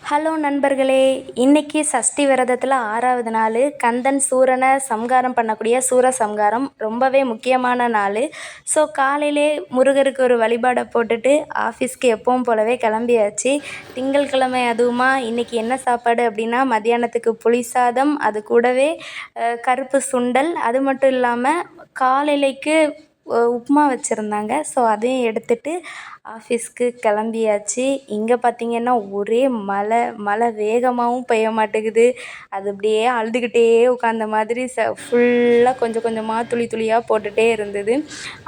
Hello நண்பர்களே, இன்னைக்கு சஷ்டி விரதத்தில் 6வது நாள். கந்தன் சூரனை சம்ஹாரம் பண்ணக்கூடிய சூரசம்ஹாரம் ரொம்பவே முக்கியமான நாள். ஸோ காலையிலே முருகருக்கு ஒரு வழிபாடை போட்டுட்டு ஆஃபீஸ்க்கு எப்பவும் போலவே கிளம்பியாச்சு. திங்கட்கிழமை அதுவுமா இன்னைக்கு என்ன சாப்பாடு அப்படின்னா, மத்தியானத்துக்கு புளி சாதம், அது கூடவே கருப்பு சுண்டல், அது மட்டும் இல்லாமல் காலையிலைக்கு உப்புமா வச்சுருந்தாங்க. ஸோ அதையும் எடுத்துகிட்டு ஆஃபீஸ்க்கு கிளம்பியாச்சு. இங்கே பார்த்திங்கன்னா ஒரே மழை வேகமாகவும் பெய்ய மாட்டேங்குது. அது அப்படியே அழுதுகிட்டே உட்காந்த மாதிரி ஃபுல்லாக கொஞ்சம் கொஞ்சமாக துளி துளியாக போட்டுகிட்டே இருந்தது.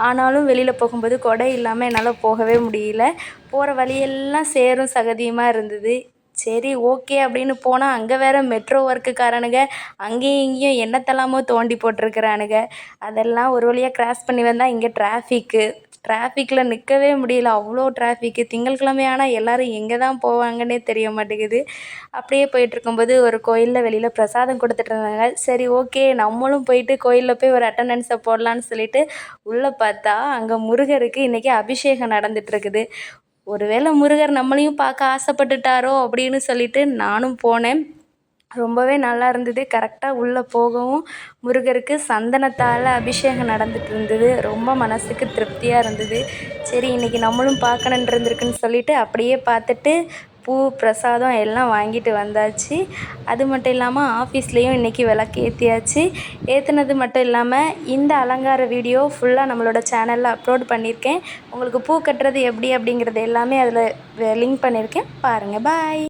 ஆனாலும் வெளியில் போகும்போது கொடை இல்லாமல் என்னால் போகவே முடியல. போகிற வழியெல்லாம் சேரும் சகதியுமாக இருந்தது. சரி ஓகே அப்படின்னு போனால் அங்கே வேறு மெட்ரோ ஒர்க்குக்காரனுங்க அங்கேயும் இங்கேயும் என்னத்தெல்லாமோ தோண்டி போட்டிருக்கிறானுங்க. அதெல்லாம் ஒரு வழியாக கிராஸ் பண்ணி வந்தால் இங்கே டிராஃபிக்கில் நிற்கவே முடியல. அவ்வளோ டிராஃபிக்கு. திங்கட்கிழமை ஆனால் எல்லோரும் எங்கே தான் போவாங்கன்னே தெரிய மாட்டேங்குது. அப்படியே போயிட்டுருக்கும்போது ஒரு கோயிலில் வெளியில் பிரசாதம் கொடுத்துட்டு இருந்தாங்க. சரி ஓகே நம்மளும் போயிட்டு கோயிலில் போய் ஒரு அட்டண்டன்ஸை போடலான்னு சொல்லிட்டு உள்ளே பார்த்தா அங்கே முருகருக்கு இன்றைக்கி அபிஷேகம் நடந்துகிட்ருக்குது. ஒருவேளை முருகர் நம்மளையும் பார்க்க ஆசைப்பட்டுட்டாரோ அப்படின்னு சொல்லிட்டு நானும் போனேன். ரொம்பவே நல்லா இருந்தது. கரெக்டாக உள்ளே போகவும் முருகருக்கு சந்தனத்தால் அபிஷேகம் நடந்துகிட்டு இருந்தது. ரொம்ப மனதுக்கு திருப்தியாக இருந்தது. சரி இன்றைக்கி நம்மளும் பார்க்கணுன்னு இருந்திருக்குன்னு சொல்லிட்டு அப்படியே பார்த்துட்டு பூ பிரசாதம் எல்லாம் வாங்கிட்டு வந்தாச்சு. அது மட்டும் இல்லாமல் ஆஃபீஸ்லேயும் இன்றைக்கி விளக்கு ஏற்றியாச்சு. ஏற்றுனது மட்டும் இல்லாமல் இந்த அலங்கார வீடியோ ஃபுல்லாக நம்மளோட சேனலில் அப்லோட் பண்ணியிருக்கேன். உங்களுக்கு பூ கட்டுறது எப்படி அப்படிங்கிறது எல்லாமே அதில் லிங்க் பண்ணியிருக்கேன். பாருங்கள். பாய்.